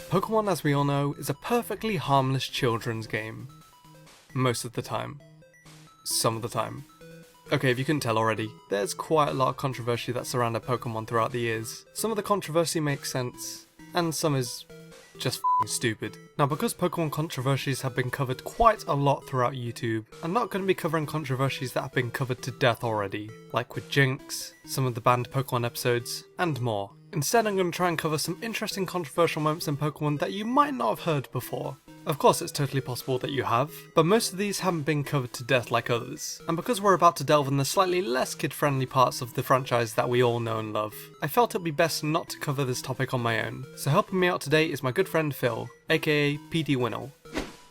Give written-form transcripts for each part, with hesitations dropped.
Pokemon, as we all know, is a perfectly harmless children's game. Most of the time. Some of the time. Okay, if you couldn't tell already, there's quite a lot of controversy that surrounded Pokemon throughout the years. Some of the controversy makes sense, and some is just f***ing stupid. Now, because Pokemon controversies have been covered quite a lot throughout YouTube, I'm not going to be covering controversies that have been covered to death already, like with Jinx, some of the banned Pokemon episodes, and more. Instead, I'm going to try and cover some interesting controversial moments in Pokemon that you might not have heard before. Of course, it's totally possible that you have, but most of these haven't been covered to death like others. And because we're about to delve in the slightly less kid-friendly parts of the franchise that we all know and love, I felt it would be best not to cover this topic on my own. So helping me out today is my good friend Phil, aka PDWinnall.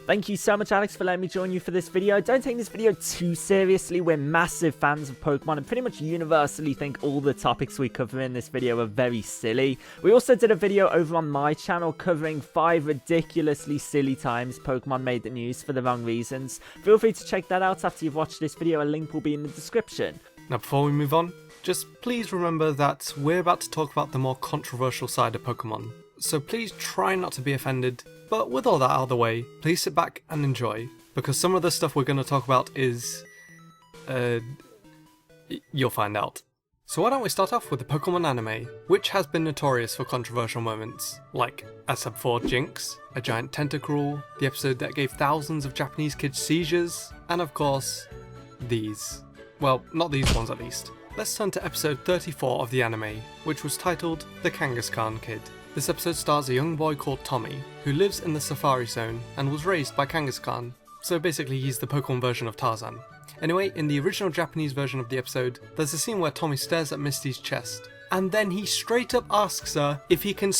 Thank you so much, Alex, for letting me join you for this video. Don't take this video too seriously. We're massive fans of Pokemon and pretty much universally think all the topics we cover in this video are very silly. We also did a video over on my channel covering 5 ridiculously silly times Pokemon made the news for the wrong reasons. Feel free to check that out after you've watched this video. A link will be in the description. Now, before we move on, just please remember that we're about to talk about the more controversial side of Pokemon. So please try not to be offended. But with all that out of the way, please sit back and enjoy, because some of the stuff we're going to talk about is... you'll find out. So why don't we start off with the Pokemon anime, which has been notorious for controversial moments, like, as said before, Jinx, a giant tentacruel, the episode that gave thousands of Japanese kids seizures, and of course, these. Well, not these ones at least. Let's turn to episode 34 of the anime, which was titled The Kangaskhan Kid. This episode stars a young boy called Tommy, who lives in the Safari Zone and was raised by Kangaskhan, so basically he's the Pokemon version of Tarzan. Anyway, in the original Japanese version of the episode, there's a scene where Tommy stares at Misty's chest, and then he straight up asks her if he can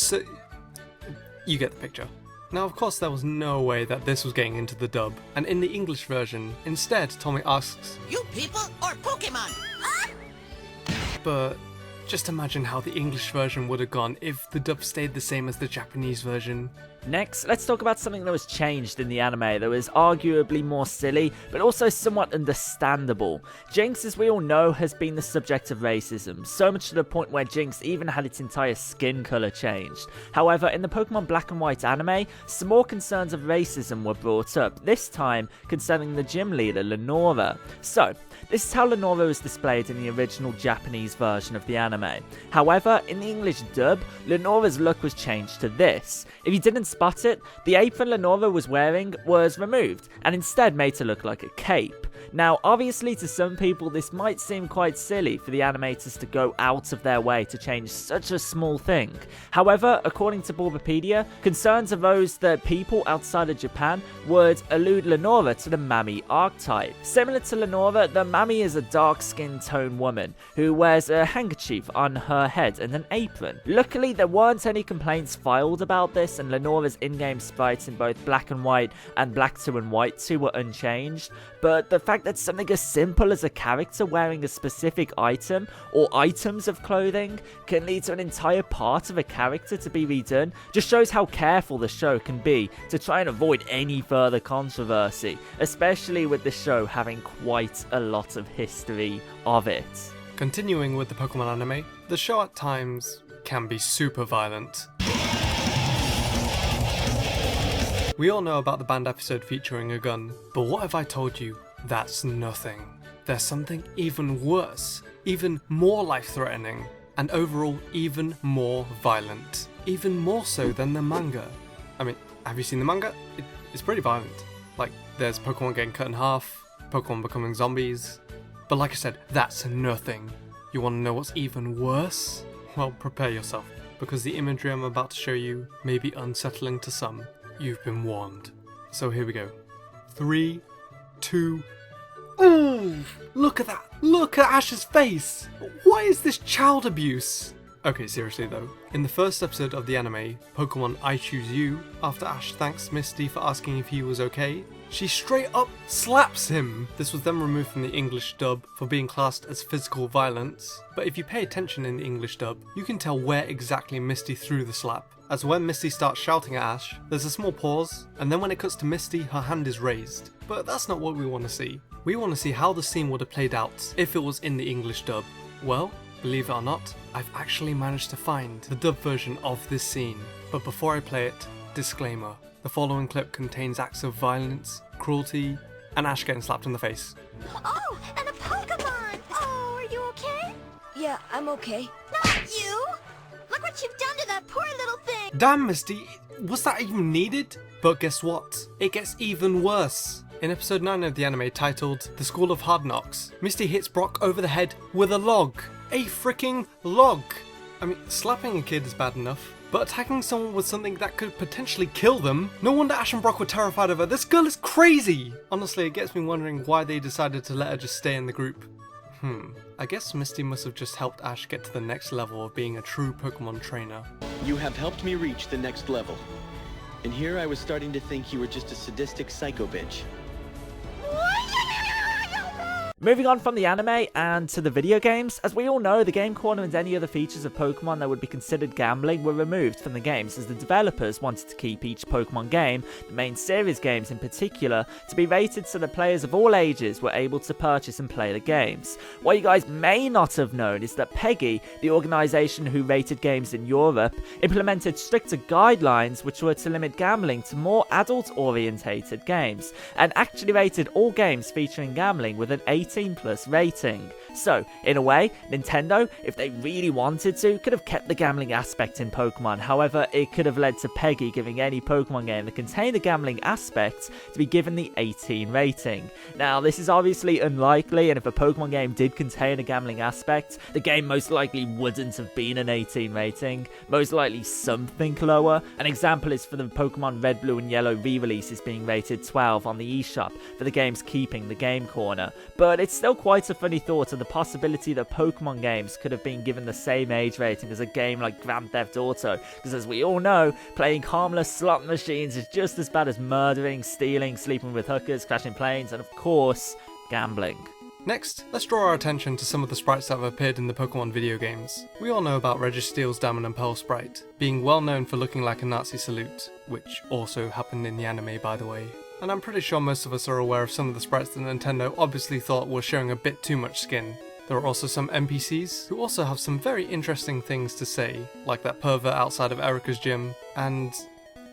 You get the picture. Now, of course, there was no way that this was getting into the dub, and in the English version, instead Tommy asks, "You people or Pokemon?" Huh? But just imagine how the English version would have gone if the dub stayed the same as the Japanese version. Next, let's talk about something that was changed in the anime that was arguably more silly, but also somewhat understandable. Jinx, as we all know, has been the subject of racism, so much to the point where Jinx even had its entire skin colour changed. However, in the Pokemon Black and White anime, some more concerns of racism were brought up, this time concerning the gym leader, Lenora. So, this is how Lenora was displayed in the original Japanese version of the anime. However, in the English dub, Lenora's look was changed to this. If you didn't spot it, the apron Lenora was wearing was removed, and instead made to look like a cape. Now, obviously to some people this might seem quite silly for the animators to go out of their way to change such a small thing. However, according to Bulbapedia, concerns arose that people outside of Japan would allude Lenora to the Mami archetype. Similar to Lenora, the Mami is a dark skin tone woman who wears a handkerchief on her head and an apron. Luckily, there weren't any complaints filed about this, and Lenora's in-game sprites in both Black and White and Black 2 and White 2 were unchanged, but the fact that something as simple as a character wearing a specific item or items of clothing can lead to an entire part of a character to be redone just shows how careful the show can be to try and avoid any further controversy, especially with the show having quite a lot of history of it. Continuing with the Pokemon anime, the show at times can be super violent. We all know about the banned episode featuring a gun, but what if I told you that's nothing? There's something even worse, even more life-threatening, and overall even more violent. Even more so than the manga. I mean, have you seen the manga? It's pretty violent. Like, there's Pokemon getting cut in half, Pokemon becoming zombies. But like I said, that's nothing. You want to know what's even worse? Well, prepare yourself, because the imagery I'm about to show you may be unsettling to some. You've been warned. So here we go. 3, 2... Ooh! Look at that! Look at Ash's face! Why is this child abuse? Okay, seriously though. In the first episode of the anime, Pokemon I Choose You, after Ash thanks Misty for asking if he was okay, she straight up slaps him. This was then removed from the English dub for being classed as physical violence, but if you pay attention in the English dub, you can tell where exactly Misty threw the slap. As when Misty starts shouting at Ash, there's a small pause, and then when it cuts to Misty, her hand is raised. But that's not what we want to see. We want to see how the scene would have played out if it was in the English dub. Well, believe it or not, I've actually managed to find the dub version of this scene. But before I play it, disclaimer, the following clip contains acts of violence, cruelty, and Ash getting slapped in the face. Oh, and a Pokemon! Oh, are you okay? Yeah, I'm okay. Not you! Look what you've done to that poor little thing! Damn, Misty, was that even needed? But guess what? It gets even worse. In episode 9 of the anime titled The School of Hard Knocks, Misty hits Brock over the head with a log. A freaking log! I mean, slapping a kid is bad enough, but attacking someone with something that could potentially kill them? No wonder Ash and Brock were terrified of her. This girl is crazy! Honestly, it gets me wondering why they decided to let her just stay in the group. I guess Misty must have just helped Ash get to the next level of being a true Pokemon trainer. You have helped me reach the next level. And here I was starting to think you were just a sadistic psycho bitch. Moving on from the anime and to the video games, as we all know, the game corner and any other features of Pokemon that would be considered gambling were removed from the games as the developers wanted to keep each Pokemon game, the main series games in particular, to be rated so that players of all ages were able to purchase and play the games. What you guys may not have known is that PEGI, the organisation who rated games in Europe, implemented stricter guidelines which were to limit gambling to more adult-orientated games, and actually rated all games featuring gambling with an 18+ rating. So, in a way, Nintendo, if they really wanted to, could have kept the gambling aspect in Pokemon. However, it could have led to PEGI giving any Pokemon game that contained a gambling aspect to be given the 18 rating. Now, this is obviously unlikely, and if a Pokemon game did contain a gambling aspect, the game most likely wouldn't have been an 18 rating, most likely something lower. An example is for the Pokemon Red, Blue and Yellow re-releases being rated 12 on the eShop for the games keeping the game corner. But it's still quite a funny thought of the possibility that Pokemon games could have been given the same age rating as a game like Grand Theft Auto, because as we all know, playing harmless slot machines is just as bad as murdering, stealing, sleeping with hookers, crashing planes, and of course, gambling. Next, let's draw our attention to some of the sprites that have appeared in the Pokemon video games. We all know about Registeel's Diamond and Pearl sprite, being well known for looking like a Nazi salute, which also happened in the anime by the way. And I'm pretty sure most of us are aware of some of the sprites that Nintendo obviously thought were showing a bit too much skin. There are also some NPCs who also have some very interesting things to say, like that pervert outside of Erica's gym, and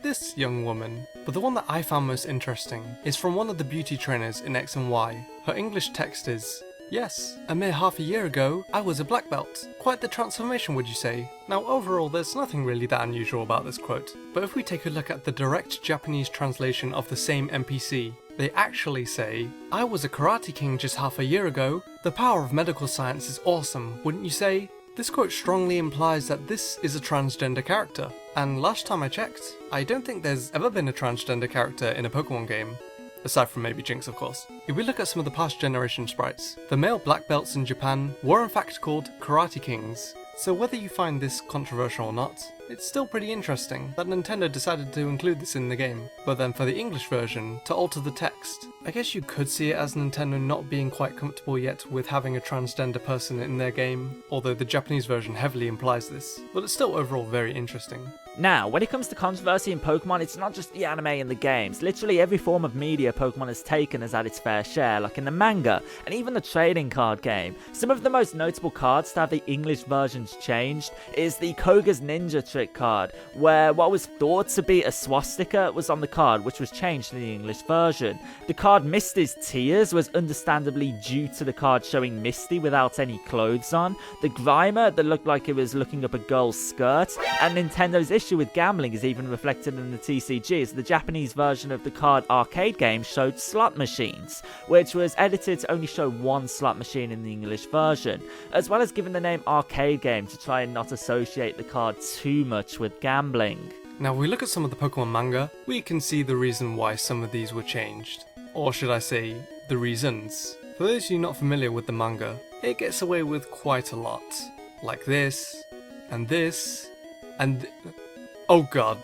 this young woman. But the one that I found most interesting is from one of the beauty trainers in X and Y. Her English text is, "Yes, a mere half a year ago, I was a black belt. Quite the transformation, would you say?" Now overall, there's nothing really that unusual about this quote, but if we take a look at the direct Japanese translation of the same NPC, they actually say, "I was a karate king just half a year ago. The power of medical science is awesome, wouldn't you say?" This quote strongly implies that this is a transgender character, and last time I checked, I don't think there's ever been a transgender character in a Pokemon game. Aside from maybe Jinx, of course. If we look at some of the past generation sprites, the male black belts in Japan were in fact called Karate Kings. So whether you find this controversial or not, it's still pretty interesting that Nintendo decided to include this in the game. But then for the English version, to alter the text, I guess you could see it as Nintendo not being quite comfortable yet with having a transgender person in their game, although the Japanese version heavily implies this, but it's still overall very interesting. Now, when it comes to controversy in Pokemon, it's not just the anime and the games. Literally every form of media Pokemon has taken has had its fair share, like in the manga, and even the trading card game. Some of the most notable cards to have the English versions changed is the Koga's Ninja Trick card, where what was thought to be a swastika was on the card, which was changed in the English version. The card Misty's Tears was understandably due to the card showing Misty without any clothes on, the Grimer that looked like it was looking up a girl's skirt, and Nintendo's issue with gambling is even reflected in the TCG, as the Japanese version of the card arcade game showed slot machines, which was edited to only show one slot machine in the English version, as well as giving the name arcade game to try and not associate the card too much with gambling. Now if we look at some of the Pokemon manga, we can see the reason why some of these were changed. Or should I say, the reasons. For those of you not familiar with the manga, it gets away with quite a lot. Like this, and this, and oh god.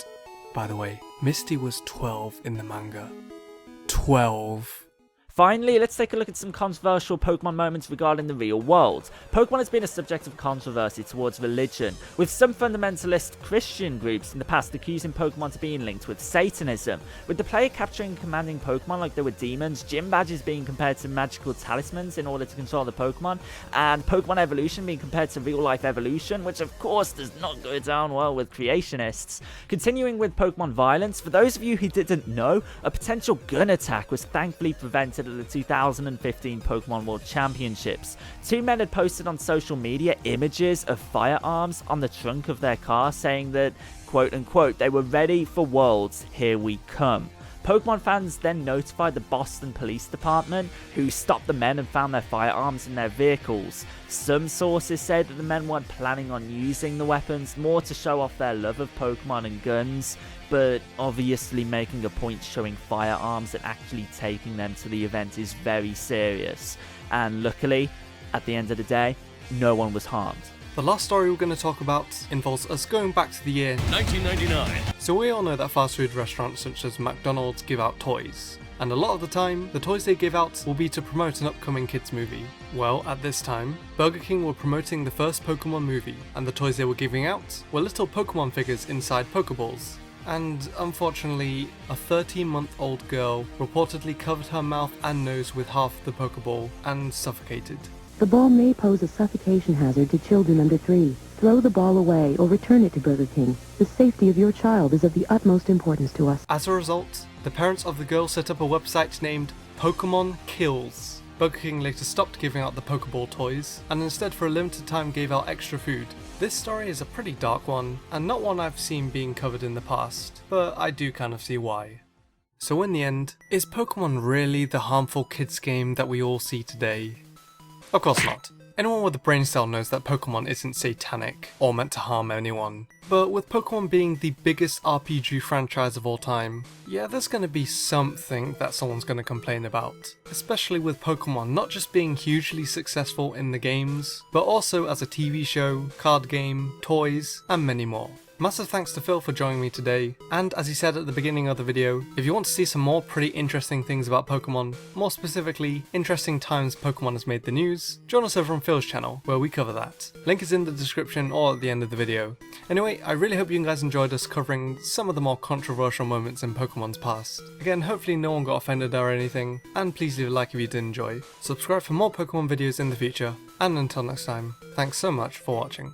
By the way, Misty was 12 in the manga. 12. Finally, let's take a look at some controversial Pokemon moments regarding the real world. Pokemon has been a subject of controversy towards religion, with some fundamentalist Christian groups in the past accusing Pokemon to being linked with Satanism, with the player capturing and commanding Pokemon like they were demons, gym badges being compared to magical talismans in order to control the Pokemon, and Pokemon evolution being compared to real-life evolution, which of course does not go down well with creationists. Continuing with Pokemon violence, for those of you who didn't know, a potential gun attack was thankfully prevented at the 2015 Pokemon World Championships. Two men had posted on social media images of firearms on the trunk of their car saying that, quote unquote, they were ready for Worlds, here we come. Pokemon fans then notified the Boston Police Department, who stopped the men and found their firearms in their vehicles. Some sources say that the men weren't planning on using the weapons, more to show off their love of Pokemon and guns, but obviously making a point showing firearms and actually taking them to the event is very serious. And luckily, at the end of the day, no one was harmed. The last story we're going to talk about involves us going back to the year 1999. So we all know that fast food restaurants such as McDonald's give out toys. And a lot of the time, the toys they give out will be to promote an upcoming kids movie. Well, at this time, Burger King were promoting the first Pokemon movie, and the toys they were giving out were little Pokemon figures inside Pokeballs. And unfortunately, a 13-month-old girl reportedly covered her mouth and nose with half the Pokeball and suffocated. The ball may pose a suffocation hazard to children under 3. Throw the ball away or return it to Burger King. The safety of your child is of the utmost importance to us. As a result, the parents of the girl set up a website named Pokemon Kills. Burger King later stopped giving out the Pokeball toys, and instead for a limited time gave out extra food. This story is a pretty dark one, and not one I've seen being covered in the past, but I do kind of see why. So in the end, is Pokemon really the harmful kids game that we all see today? Of course not. Anyone with a brain cell knows that Pokemon isn't satanic or meant to harm anyone. But with Pokemon being the biggest RPG franchise of all time, yeah, there's gonna be something that someone's gonna complain about. Especially with Pokemon not just being hugely successful in the games, but also as a TV show, card game, toys, and many more. Massive thanks to Phil for joining me today, and as he said at the beginning of the video, if you want to see some more pretty interesting things about Pokemon, more specifically, interesting times Pokemon has made the news, join us over on Phil's channel, where we cover that. Link is in the description or at the end of the video. Anyway, I really hope you guys enjoyed us covering some of the more controversial moments in Pokemon's past. Again, hopefully no one got offended or anything, and please leave a like if you did enjoy. Subscribe for more Pokemon videos in the future, and until next time, thanks so much for watching.